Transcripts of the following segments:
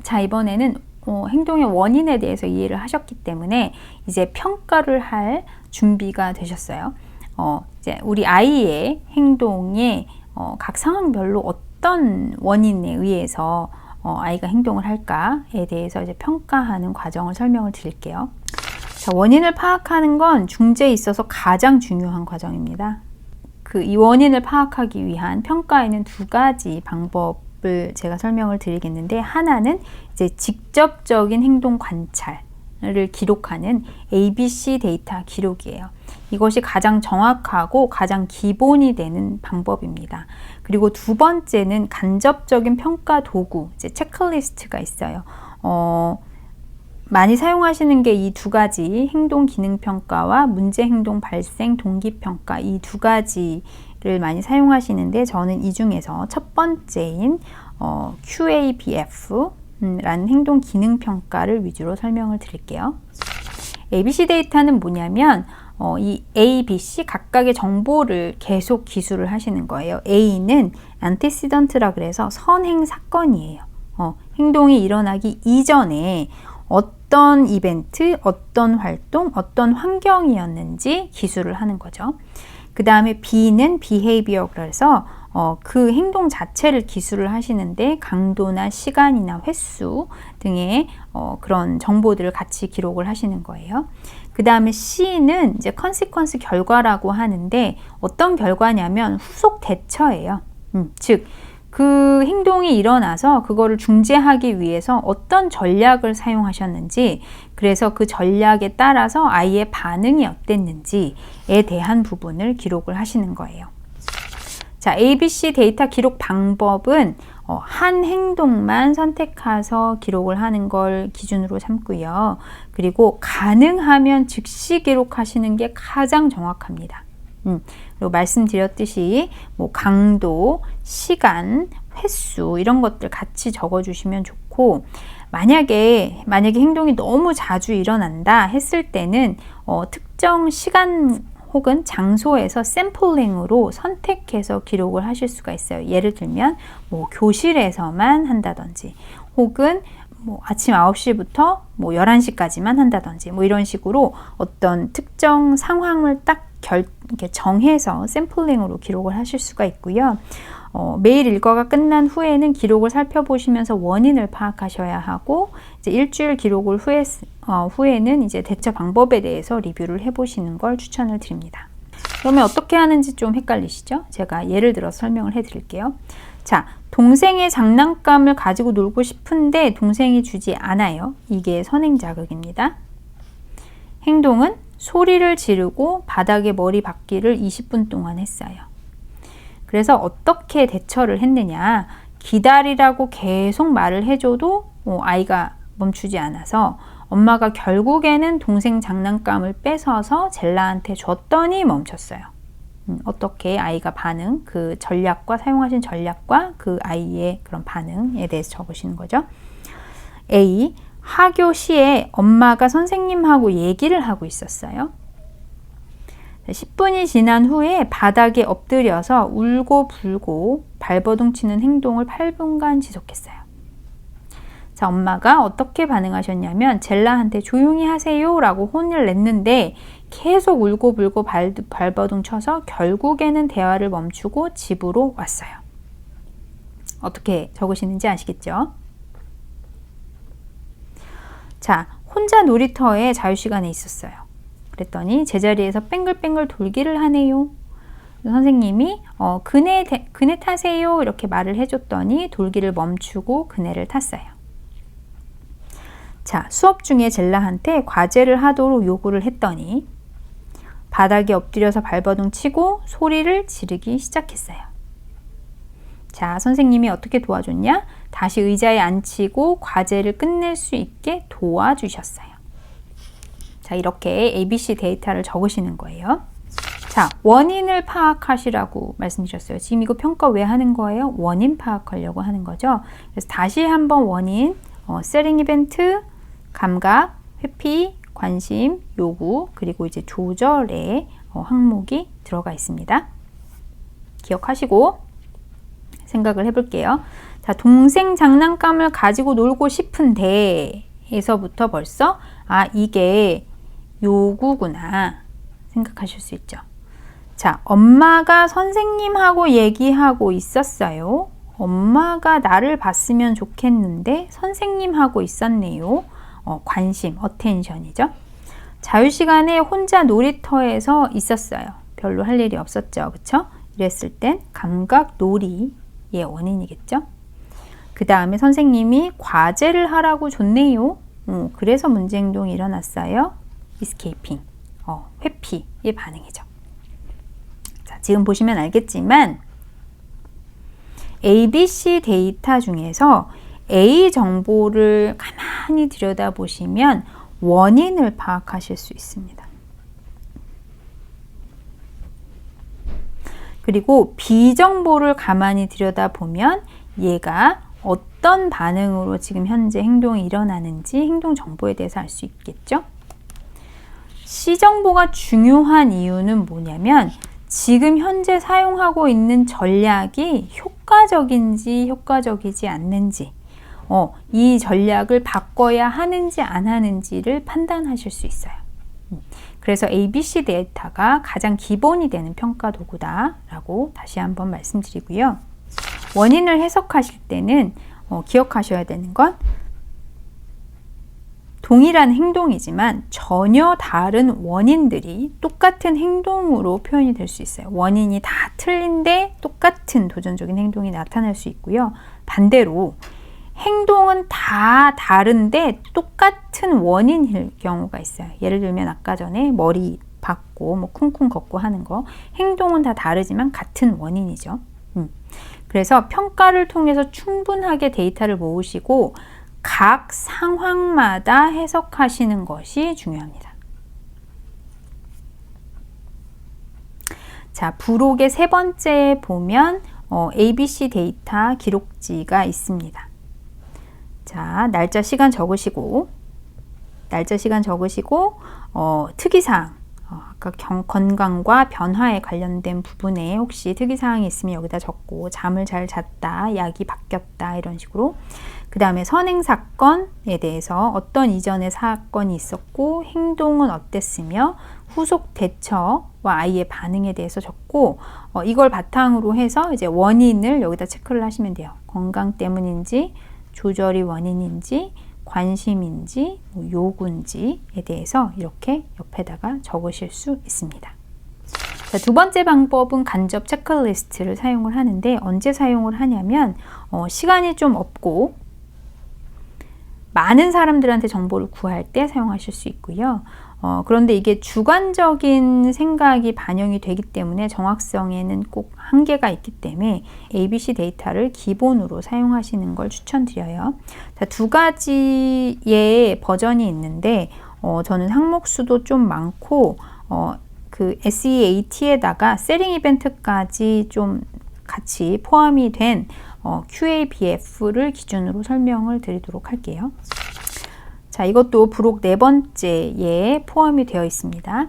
자, 이번에는 행동의 원인에 대해서 이해를 하셨기 때문에 이제 평가를 할 준비가 되셨어요. 이제 우리 아이의 행동에 각 상황별로 어떤 원인에 의해서 아이가 행동을 할까에 대해서 이제 평가하는 과정을 설명을 드릴게요. 자, 원인을 파악하는 건 중재에 있어서 가장 중요한 과정입니다. 이 원인을 파악하기 위한 평가에는 두 가지 방법을 제가 설명을 드리겠는데, 하나는 이제 직접적인 행동 관찰을 기록하는 ABC 데이터 기록이에요. 이것이 가장 정확하고 가장 기본이 되는 방법입니다. 그리고 두 번째는 간접적인 평가 도구, 이제 체크리스트가 있어요. 많이 사용하시는 게 이 두 가지, 행동 기능 평가와 문제 행동 발생 동기 평가, 이 두 가지를 많이 사용하시는데, 저는 이 중에서 첫 번째인 QABF 라는 행동 기능 평가를 위주로 설명을 드릴게요. ABC 데이터는 뭐냐면 이 A, B, C 각각의 정보를 계속 기술을 하시는 거예요. A는 antecedent라 그래서 선행 사건이에요. 행동이 일어나기 이전에 어떤 이벤트, 어떤 활동, 어떤 환경이었는지 기술을 하는 거죠. 그 다음에 B는 behavior 그래서 그 행동 자체를 기술을 하시는데 강도나 시간이나 횟수 등의 그런 정보들을 같이 기록을 하시는 거예요. 그 다음에 C는 이제 consequence 결과라고 하는데, 어떤 결과냐면 후속 대처예요. 즉 그 행동이 일어나서 그거를 중재하기 위해서 어떤 전략을 사용하셨는지, 그래서 그 전략에 따라서 아이의 반응이 어땠는지에 대한 부분을 기록을 하시는 거예요. 자, ABC 데이터 기록 방법은 한 행동만 선택해서 기록을 하는 걸 기준으로 삼고요. 그리고 가능하면 즉시 기록하시는 게 가장 정확합니다. 그리고 말씀드렸듯이 뭐 강도, 시간, 횟수 이런 것들 같이 적어주시면 좋고, 만약에 행동이 너무 자주 일어난다 했을 때는 특정 시간 혹은 장소에서 샘플링으로 선택해서 기록을 하실 수가 있어요. 예를 들면 뭐 교실에서만 한다든지, 혹은 뭐 아침 9시부터 뭐 11시까지만 한다든지, 뭐 이런 식으로 어떤 특정 상황을 딱 이렇게 정해서 샘플링으로 기록을 하실 수가 있고요. 매일 일과가 끝난 후에는 기록을 살펴보시면서 원인을 파악하셔야 하고, 이제 일주일 기록을 후에는 이제 대처 방법에 대해서 리뷰를 해보시는 걸 추천을 드립니다. 그러면 어떻게 하는지 좀 헷갈리시죠? 제가 예를 들어서 설명을 해드릴게요. 자, 동생의 장난감을 가지고 놀고 싶은데 동생이 주지 않아요. 이게 선행자극입니다. 행동은 소리를 지르고 바닥에 머리 박기를 20분 동안 했어요. 그래서 어떻게 대처를 했느냐, 기다리라고 계속 말을 해줘도 아이가 멈추지 않아서 엄마가 결국에는 동생 장난감을 뺏어서 젤라한테 줬더니 멈췄어요. 어떻게 아이가 반응, 그 전략과 사용하신 전략과 그 아이의 그런 반응에 대해서 적으시는 거죠. A, 하교 시에 엄마가 선생님하고 얘기를 하고 있었어요. 10분이 지난 후에 바닥에 엎드려서 울고 불고 발버둥 치는 행동을 8분간 지속했어요. 자, 엄마가 어떻게 반응하셨냐면 젤라한테 조용히 하세요 라고 혼을 냈는데 계속 울고 불고 발버둥 쳐서 결국에는 대화를 멈추고 집으로 왔어요. 어떻게 적으시는지 아시겠죠? 자, 혼자 놀이터에 자유시간에 있었어요. 그랬더니 제자리에서 뱅글뱅글 돌기를 하네요. 선생님이 그네 타세요 이렇게 말을 해줬더니 돌기를 멈추고 그네를 탔어요. 자, 수업 중에 젤라한테 과제를 하도록 요구를 했더니 바닥에 엎드려서 발버둥 치고 소리를 지르기 시작했어요. 자, 선생님이 어떻게 도와줬냐? 다시 의자에 앉히고 과제를 끝낼 수 있게 도와주셨어요. 자, 이렇게 ABC 데이터를 적으시는 거예요. 자, 원인을 파악하시라고 말씀드렸어요. 지금 이거 평가 왜 하는 거예요? 원인 파악하려고 하는 거죠. 그래서 다시 한번 원인, 세팅 이벤트, 감각, 회피, 관심, 요구, 그리고 이제 조절의 항목이 들어가 있습니다. 기억하시고 생각을 해볼게요. 자, 동생 장난감을 가지고 놀고 싶은데 에서부터 벌써 이게 요구구나 생각하실 수 있죠. 자, 엄마가 선생님하고 얘기하고 있었어요. 엄마가 나를 봤으면 좋겠는데 선생님하고 있었네요. 관심, 어텐션이죠. 자유시간에 혼자 놀이터에서 있었어요. 별로 할 일이 없었죠. 그쵸? 이랬을 땐 감각 놀이의 원인이겠죠. 그 다음에 선생님이 과제를 하라고 줬네요. 그래서 문제행동이 일어났어요. escaping, 회피의 반응이죠. 자, 지금 보시면 알겠지만 ABC 데이터 중에서 A 정보를 가만히 들여다보시면 원인을 파악하실 수 있습니다. 그리고 B 정보를 가만히 들여다보면 얘가 어떤 반응으로 지금 현재 행동이 일어나는지 행동 정보에 대해서 알 수 있겠죠? C 정보가 중요한 이유는 뭐냐면 지금 현재 사용하고 있는 전략이 효과적인지 효과적이지 않는지, 이 전략을 바꿔야 하는지 안 하는지를 판단하실 수 있어요. 그래서 ABC 데이터가 가장 기본이 되는 평가 도구다라고 다시 한번 말씀드리고요. 원인을 해석하실 때는 기억하셔야 되는 건 동일한 행동이지만 전혀 다른 원인들이 똑같은 행동으로 표현이 될 수 있어요. 원인이 다 틀린데 똑같은 도전적인 행동이 나타날 수 있고요. 반대로 행동은 다 다른데 똑같은 원인일 경우가 있어요. 예를 들면 아까 전에 머리 박고 쿵쿵 걷고 하는 거, 행동은 다 다르지만 같은 원인이죠. 그래서 평가를 통해서 충분하게 데이터를 모으시고 각 상황마다 해석하시는 것이 중요합니다. 자, 부록의 세 번째에 보면 ABC 데이터 기록지가 있습니다. 자, 날짜 시간 적으시고 특이사항, 아까 건강과 변화에 관련된 부분에 혹시 특이사항이 있으면 여기다 적고, 잠을 잘 잤다, 약이 바뀌었다, 이런 식으로. 그 다음에 선행사건에 대해서 어떤 이전의 사건이 있었고 행동은 어땠으며 후속 대처와 아이의 반응에 대해서 적고, 이걸 바탕으로 해서 이제 원인을 여기다 체크를 하시면 돼요. 건강 때문인지, 조절이 원인인지, 관심인지, 요구인지에 대해서 이렇게 옆에다가 적으실 수 있습니다. 자, 두 번째 방법은 간접 체크리스트를 사용을 하는데, 언제 사용을 하냐면 시간이 좀 없고 많은 사람들한테 정보를 구할 때 사용하실 수 있고요. 그런데 이게 주관적인 생각이 반영이 되기 때문에 정확성에는 꼭 한계가 있기 때문에 ABC 데이터를 기본으로 사용하시는 걸 추천드려요. 자, 두 가지의 버전이 있는데 저는 항목 수도 좀 많고 그 SEAT에다가 셀링 이벤트까지 좀 같이 포함이 된 QABF를 기준으로 설명을 드리도록 할게요. 자, 이것도 부록 네 번째에 포함이 되어 있습니다.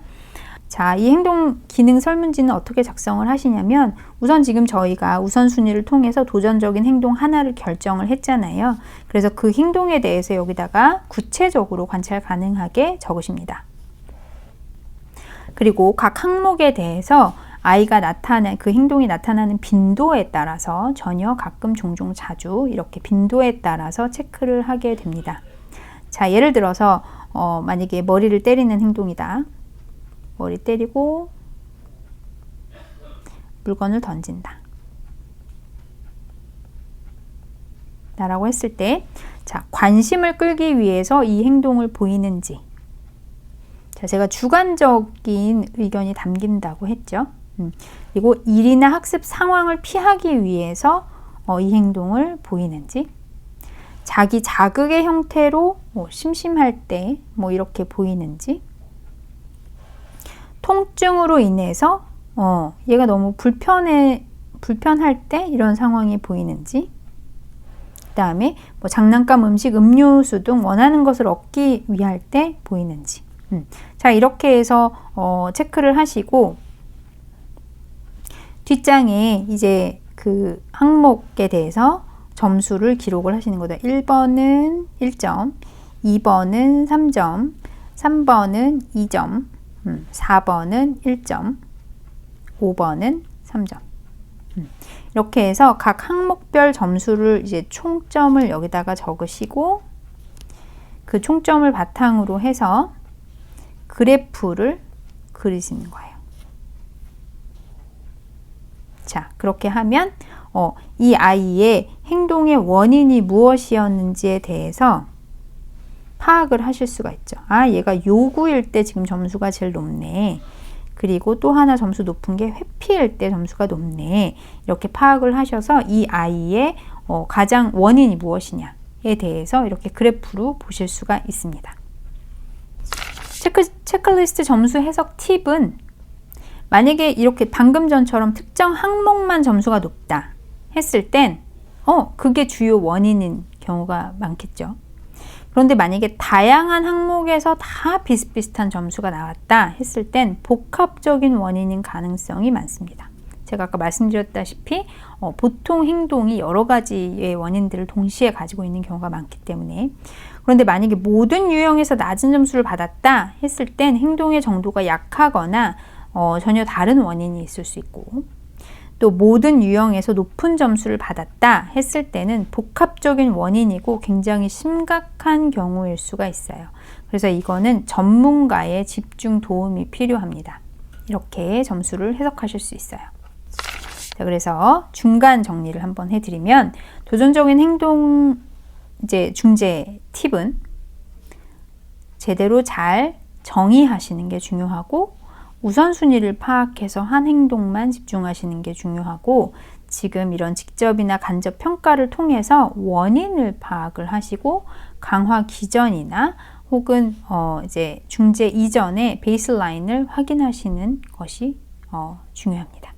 자, 이 행동 기능 설문지는 어떻게 작성을 하시냐면, 우선 지금 저희가 우선순위를 통해서 도전적인 행동 하나를 결정을 했잖아요. 그래서 그 행동에 대해서 여기다가 구체적으로 관찰 가능하게 적으십니다. 그리고 각 항목에 대해서 아이가 그 행동이 나타나는 빈도에 따라서 전혀, 가끔, 종종, 자주 이렇게 빈도에 따라서 체크를 하게 됩니다. 자, 예를 들어서 만약에 머리를 때리는 행동이다. 머리 때리고 물건을 던진다. 라고 했을 때, 자, 관심을 끌기 위해서 이 행동을 보이는지. 자, 제가 주관적인 의견이 담긴다고 했죠. 그리고 일이나 학습 상황을 피하기 위해서 이 행동을 보이는지, 자기 자극의 형태로 심심할 때 이렇게 보이는지, 통증으로 인해서 얘가 너무 불편할 때 이런 상황이 보이는지, 그 다음에 장난감, 음식, 음료수 등 원하는 것을 얻기 위할 때 보이는지. 자, 이렇게 해서 체크를 하시고, 뒷장에 이제 그 항목에 대해서 점수를 기록을 하시는 거다. 1번은 1점, 2번은 3점, 3번은 2점, 4번은 1점, 5번은 3점. 이렇게 해서 각 항목별 점수를 이제 총점을 여기다가 적으시고 그 총점을 바탕으로 해서 그래프를 그리시는 거예요. 자, 그렇게 하면 이 아이의 행동의 원인이 무엇이었는지에 대해서 파악을 하실 수가 있죠. 아, 얘가 요구일 때 지금 점수가 제일 높네. 그리고 또 하나 점수 높은 게 회피일 때 점수가 높네. 이렇게 파악을 하셔서 이 아이의 가장 원인이 무엇이냐에 대해서 이렇게 그래프로 보실 수가 있습니다. 체크리스트 점수 해석 팁은 만약에 이렇게 방금 전처럼 특정 항목만 점수가 높다 했을 땐 그게 주요 원인인 경우가 많겠죠. 그런데 만약에 다양한 항목에서 다 비슷비슷한 점수가 나왔다 했을 땐 복합적인 원인인 가능성이 많습니다. 제가 아까 말씀드렸다시피 보통 행동이 여러 가지의 원인들을 동시에 가지고 있는 경우가 많기 때문에 그런데 만약에 모든 유형에서 낮은 점수를 받았다 했을 땐 행동의 정도가 약하거나 전혀 다른 원인이 있을 수 있고 또 모든 유형에서 높은 점수를 받았다 했을 때는 복합적인 원인이고 굉장히 심각한 경우일 수가 있어요. 그래서 이거는 전문가의 집중 도움이 필요합니다. 이렇게 점수를 해석하실 수 있어요. 자, 그래서 중간 정리를 한번 해드리면 도전적인 행동 중재 팁은 제대로 잘 정의하시는 게 중요하고 우선순위를 파악해서 한 행동만 집중하시는 게 중요하고 지금 이런 직접이나 간접 평가를 통해서 원인을 파악을 하시고 강화 기전이나 혹은 이제 중재 이전에 베이스라인을 확인하시는 것이 중요합니다.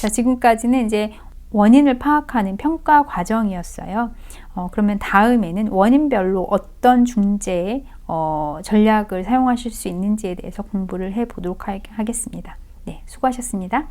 자, 지금까지는 이제 원인을 파악하는 평가 과정이었어요. 그러면 다음에는 원인별로 어떤 중재 전략을 사용하실 수 있는지에 대해서 공부를 해보도록 하겠습니다. 네, 수고하셨습니다.